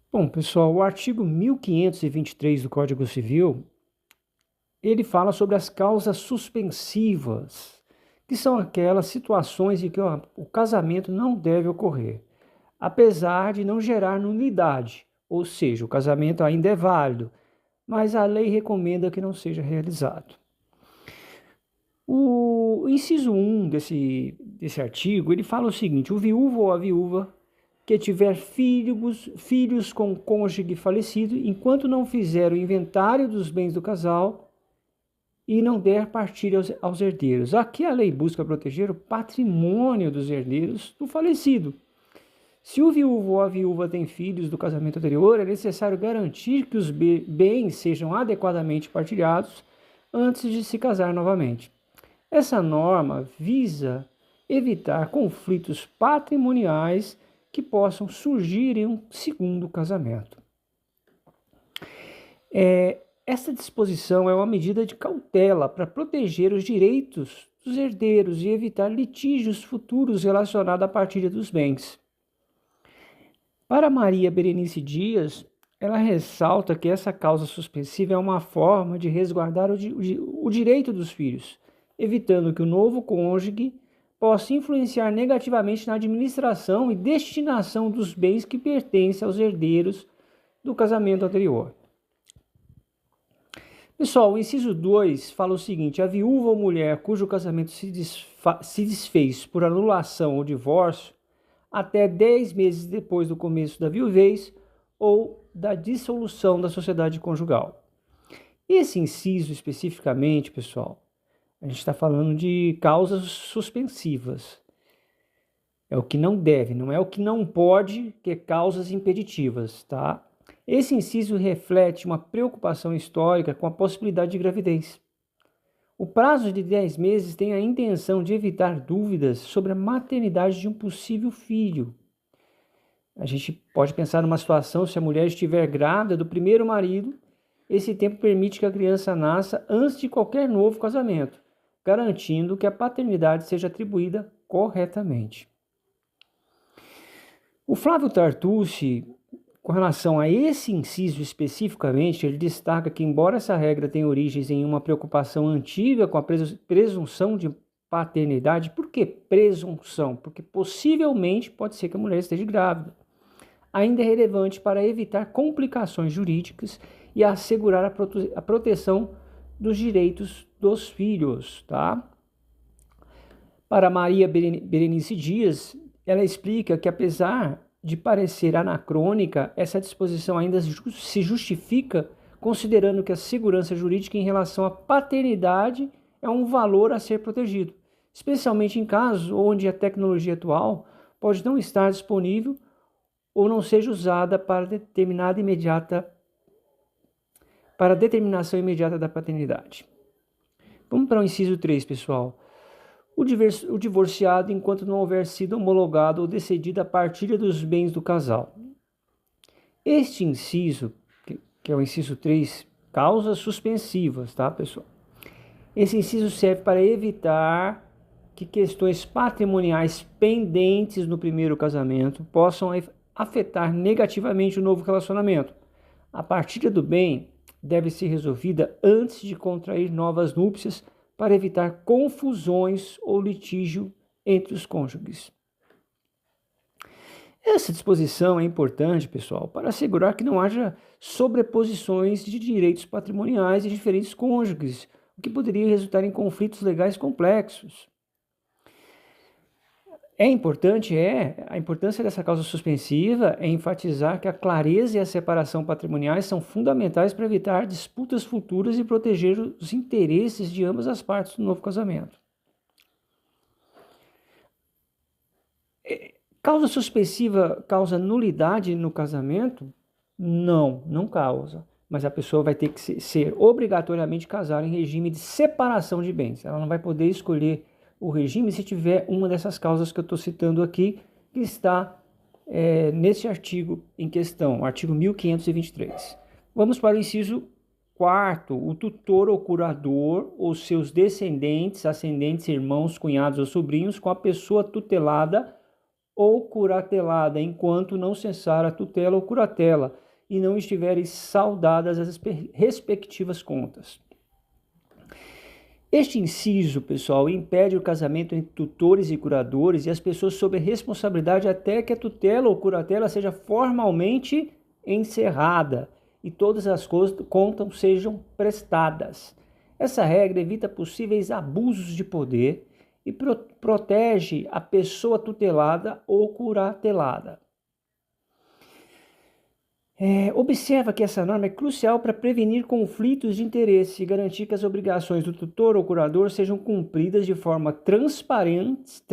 Bom, pessoal, o artigo 1523 do Código Civil, ele fala sobre as causas suspensivas, que são aquelas situações em que o casamento não deve ocorrer, apesar de não gerar nulidade, ou seja, o casamento ainda é válido, mas a lei recomenda que não seja realizado. O inciso 1 desse artigo, ele fala o seguinte: o viúvo ou a viúva que tiver filhos com o cônjuge falecido, enquanto não fizer o inventário dos bens do casal e não der partilha aos herdeiros. Aqui a lei busca proteger o patrimônio dos herdeiros do falecido. Se o viúvo ou a viúva tem filhos do casamento anterior, é necessário garantir que os bens sejam adequadamente partilhados antes de se casar novamente. Essa norma visa evitar conflitos patrimoniais que possam surgir em um segundo casamento. Essa disposição é uma medida de cautela para proteger os direitos dos herdeiros e evitar litígios futuros relacionados à partilha dos bens. Para Maria Berenice Dias, ela ressalta que essa causa suspensiva é uma forma de resguardar o direito dos filhos, evitando que o novo cônjuge possa influenciar negativamente na administração e destinação dos bens que pertencem aos herdeiros do casamento anterior. Pessoal, o inciso 2 fala o seguinte: a viúva ou mulher cujo casamento se desfez por anulação ou divórcio até 10 meses depois do começo da viuvez ou da dissolução da sociedade conjugal. Esse inciso especificamente, pessoal, a gente está falando de causas suspensivas. É o que não deve, não é o que não pode, que é causas impeditivas, tá? Esse inciso reflete uma preocupação histórica com a possibilidade de gravidez. O prazo de 10 meses tem a intenção de evitar dúvidas sobre a maternidade de um possível filho. A gente pode pensar numa situação se a mulher estiver grávida do primeiro marido, esse tempo permite que a criança nasça antes de qualquer novo casamento, garantindo que a paternidade seja atribuída corretamente. O Flávio Tartucci, com relação a esse inciso especificamente, ele destaca que, embora essa regra tenha origens em uma preocupação antiga com a presunção de paternidade, por que presunção? Porque possivelmente pode ser que a mulher esteja grávida. Ainda é relevante para evitar complicações jurídicas e assegurar a proteção dos direitos dos filhos, tá? Para Maria Berenice Dias, ela explica que, apesar de parecer anacrônica, essa disposição ainda se justifica considerando que a segurança jurídica em relação à paternidade é um valor a ser protegido, especialmente em casos onde a tecnologia atual pode não estar disponível ou não seja usada para determinação imediata da paternidade. Vamos para o inciso 3, pessoal. O divorciado enquanto não houver sido homologado ou decidida a partilha dos bens do casal. Este inciso, que é o inciso 3, causas suspensivas, tá, pessoal? Esse inciso serve para evitar que questões patrimoniais pendentes no primeiro casamento possam afetar negativamente o novo relacionamento. A partilha do bem deve ser resolvida antes de contrair novas núpcias para evitar confusões ou litígio entre os cônjuges. Essa disposição é importante, pessoal, para assegurar que não haja sobreposições de direitos patrimoniais de diferentes cônjuges, o que poderia resultar em conflitos legais complexos. A importância dessa causa suspensiva é enfatizar que a clareza e a separação patrimoniais são fundamentais para evitar disputas futuras e proteger os interesses de ambas as partes do novo casamento. Causa suspensiva causa nulidade no casamento? Não, não causa. Mas a pessoa vai ter que ser obrigatoriamente casada em regime de separação de bens. Ela não vai poder escolher o regime se tiver uma dessas causas que eu estou citando aqui, que está nesse artigo em questão, artigo 1523. Vamos para o inciso 4º. O tutor ou curador ou seus descendentes, ascendentes, irmãos, cunhados ou sobrinhos com a pessoa tutelada ou curatelada, enquanto não cessar a tutela ou curatela e não estiverem saldadas as respectivas contas. Este inciso, pessoal, impede o casamento entre tutores e curadores e as pessoas sob responsabilidade até que a tutela ou curatela seja formalmente encerrada e todas as contas sejam prestadas. Essa regra evita possíveis abusos de poder e protege a pessoa tutelada ou curatelada. Observa que essa norma é crucial para prevenir conflitos de interesse e garantir que as obrigações do tutor ou curador sejam cumpridas de forma transparentes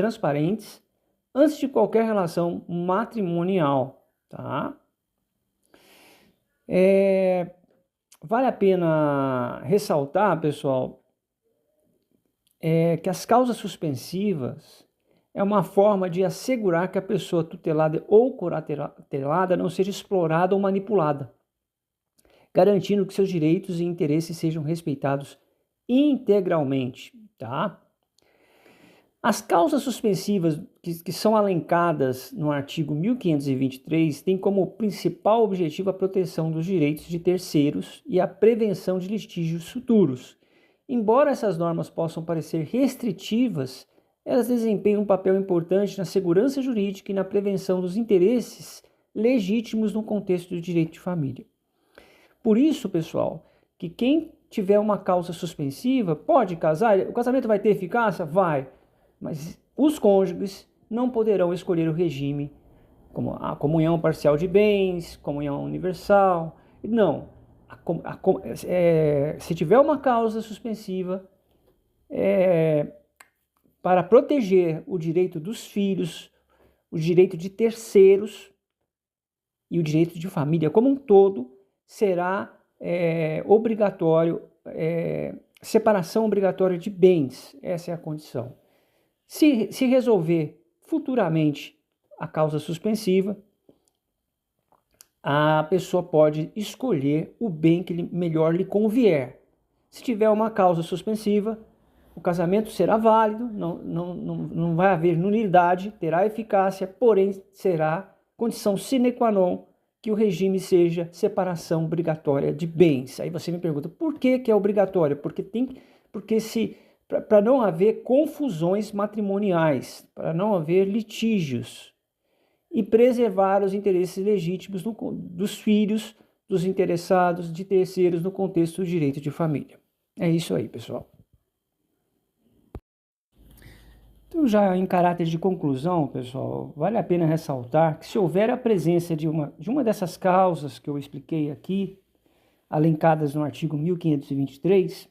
antes de qualquer relação matrimonial. Tá? Vale a pena ressaltar, pessoal, que as causas suspensivas é uma forma de assegurar que a pessoa tutelada ou curatelada não seja explorada ou manipulada, garantindo que seus direitos e interesses sejam respeitados integralmente. Tá? As causas suspensivas que são elencadas no artigo 1523 têm como principal objetivo a proteção dos direitos de terceiros e a prevenção de litígios futuros. Embora essas normas possam parecer restritivas, elas desempenham um papel importante na segurança jurídica e na prevenção dos interesses legítimos no contexto do direito de família. Por isso, pessoal, que quem tiver uma causa suspensiva pode casar, o casamento vai ter eficácia? Vai, mas os cônjuges não poderão escolher o regime como a comunhão parcial de bens, comunhão universal. Não, se tiver uma causa suspensiva, para proteger o direito dos filhos, o direito de terceiros e o direito de família como um todo, será obrigatório, separação obrigatória de bens. Essa é a condição. Se resolver futuramente a causa suspensiva, a pessoa pode escolher o bem que melhor lhe convier. Se tiver uma causa suspensiva, o casamento será válido, não vai haver nulidade, terá eficácia, porém será condição sine qua non que o regime seja separação obrigatória de bens. Aí você me pergunta, por que é obrigatório? Para não haver confusões matrimoniais, para não haver litígios e preservar os interesses legítimos dos filhos, dos interessados, de terceiros no contexto do direito de família. É isso aí, pessoal. Então, já em caráter de conclusão, pessoal, vale a pena ressaltar que se houver a presença de uma dessas causas que eu expliquei aqui, elencadas no artigo 1523,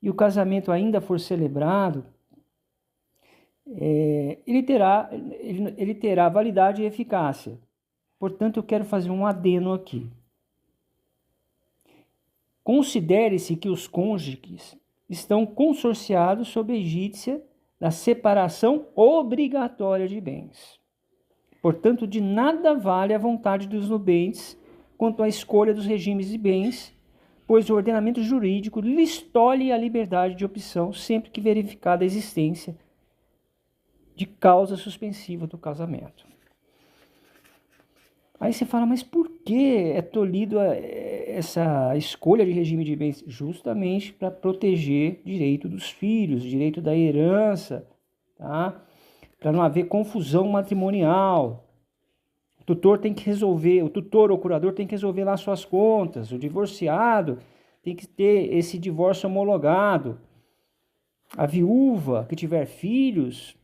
e o casamento ainda for celebrado, ele terá validade e eficácia. Portanto, eu quero fazer um adeno aqui. Considere-se que os cônjuges estão consorciados sob a egípcia da separação obrigatória de bens. Portanto, de nada vale a vontade dos nubentes quanto à escolha dos regimes de bens, pois o ordenamento jurídico lhes tolhe a liberdade de opção sempre que verificada a existência de causa suspensiva do casamento. Aí você fala, mas por que é tolhido essa escolha de regime de bens? Justamente para proteger o direito dos filhos, o direito da herança, tá? Para não haver confusão matrimonial. O tutor ou curador tem que resolver lá suas contas, o divorciado tem que ter esse divórcio homologado. A viúva que tiver filhos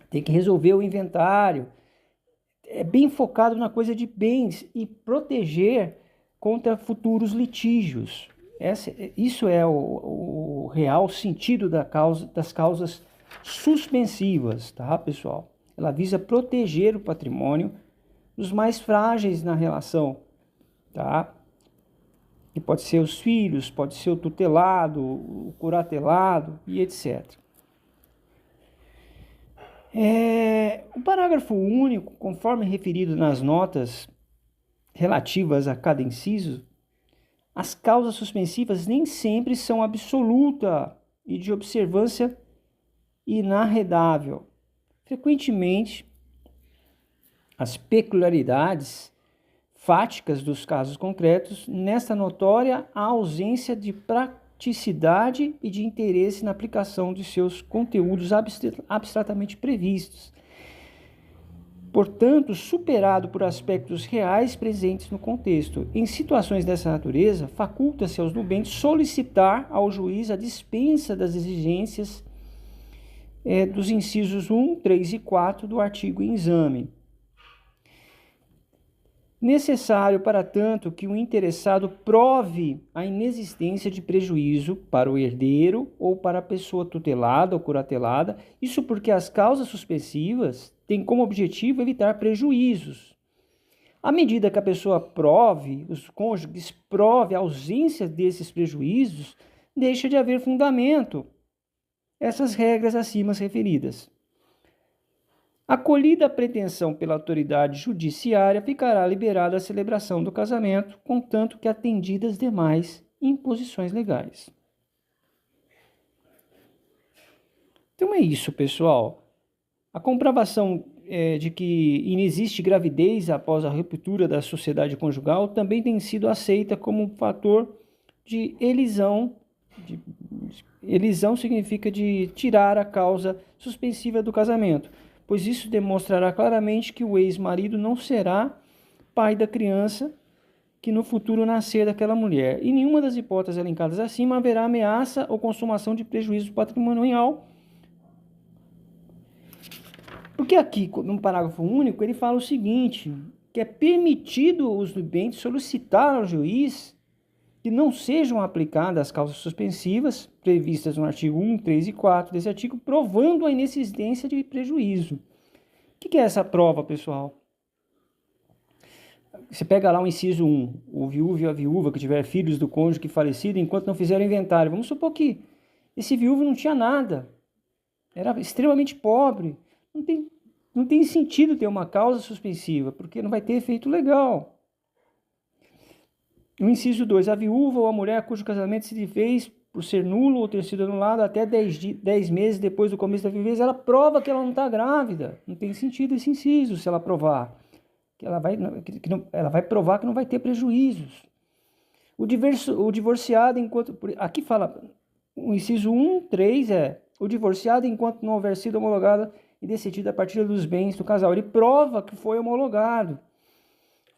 tem que resolver o inventário. É bem focado na coisa de bens e proteger contra futuros litígios. Isso é o real sentido das causas suspensivas, tá, pessoal? Ela visa proteger o patrimônio dos mais frágeis na relação, tá? Que pode ser os filhos, pode ser o tutelado, o curatelado e etc. O parágrafo único, conforme referido nas notas relativas a cada inciso, as causas suspensivas nem sempre são absoluta e de observância inarredável. Frequentemente, as peculiaridades fáticas dos casos concretos, nesta notória a ausência de praticidade e de interesse na aplicação de seus conteúdos abstratamente previstos. Portanto, superado por aspectos reais presentes no contexto. Em situações dessa natureza, faculta-se aos nubentes solicitar ao juiz a dispensa das exigências dos incisos 1, 3 e 4 do artigo em exame. Necessário, para tanto, que o interessado prove a inexistência de prejuízo para o herdeiro ou para a pessoa tutelada ou curatelada, isso porque as causas suspensivas têm como objetivo evitar prejuízos. À medida que a pessoa prove, os cônjuges prove a ausência desses prejuízos, deixa de haver fundamento essas regras acima referidas. Acolhida a pretensão pela autoridade judiciária, ficará liberada a celebração do casamento, contanto que atendidas demais imposições legais. Então é isso, pessoal. A comprovação de que inexiste gravidez após a ruptura da sociedade conjugal também tem sido aceita como um fator de elisão. Elisão significa de tirar a causa suspensiva do casamento, pois isso demonstrará claramente que o ex-marido não será pai da criança que no futuro nascer daquela mulher. Em nenhuma das hipóteses elencadas acima haverá ameaça ou consumação de prejuízo patrimonial. Porque aqui, no parágrafo único, ele fala o seguinte, que é permitido aos nubentes solicitar ao juiz que não sejam aplicadas as causas suspensivas previstas no artigo 1, 3 e 4 desse artigo, provando a inexistência de prejuízo. O que é essa prova, pessoal? Você pega lá o inciso 1, o viúvo e a viúva que tiver filhos do cônjuge falecido enquanto não fizeram inventário. Vamos supor que esse viúvo não tinha nada, era extremamente pobre. Não tem sentido ter uma causa suspensiva, porque não vai ter efeito legal. No inciso 2, a viúva ou a mulher cujo casamento se desfez por ser nulo ou ter sido anulado até 10 meses depois do começo da viuvez, ela prova que ela não está grávida. Não tem sentido esse inciso se ela provar. Ela vai provar que não vai ter prejuízos. O divorciado enquanto... Aqui fala, o inciso 1, 3 o divorciado enquanto não houver sido homologado e decidido a partir dos bens do casal. Ele prova que foi homologado.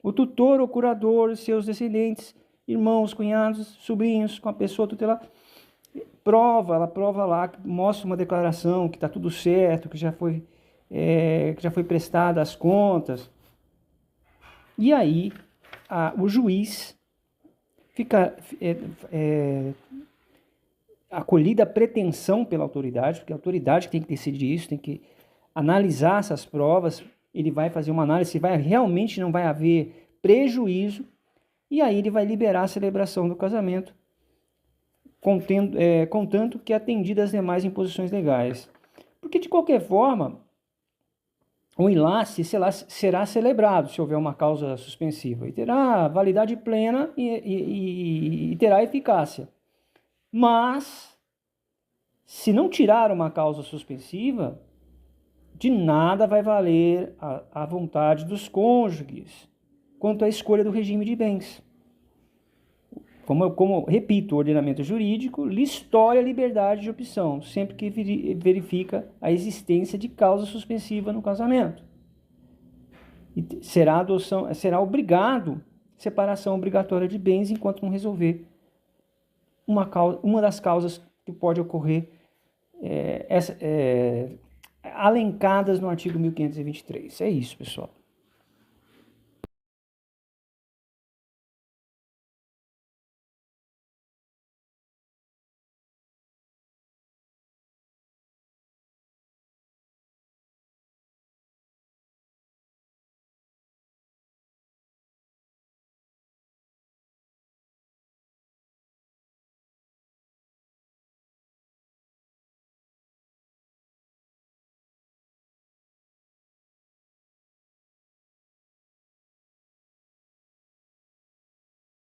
O tutor ou curador, seus descendentes, irmãos, cunhados, sobrinhos, com a pessoa tutelada, ela prova lá, mostra uma declaração que está tudo certo, que já foi prestada as contas. E aí, o juiz fica acolhida a pretensão pela autoridade, porque a autoridade tem que decidir isso, tem que analisar essas provas. Ele vai fazer uma análise se realmente não vai haver prejuízo, e aí ele vai liberar a celebração do casamento, contanto que atendidas as demais imposições legais. Porque, de qualquer forma, o enlace será celebrado se houver uma causa suspensiva, e terá validade plena e terá eficácia. Mas, se não tirar uma causa suspensiva, de nada vai valer a vontade dos cônjuges quanto à escolha do regime de bens. Como repito, o ordenamento jurídico lhes tolhe a liberdade de opção, sempre que verifica a existência de causa suspensiva no casamento. E será obrigado separação obrigatória de bens enquanto não resolver uma das causas que pode ocorrer alencadas no artigo 1523. É isso, pessoal.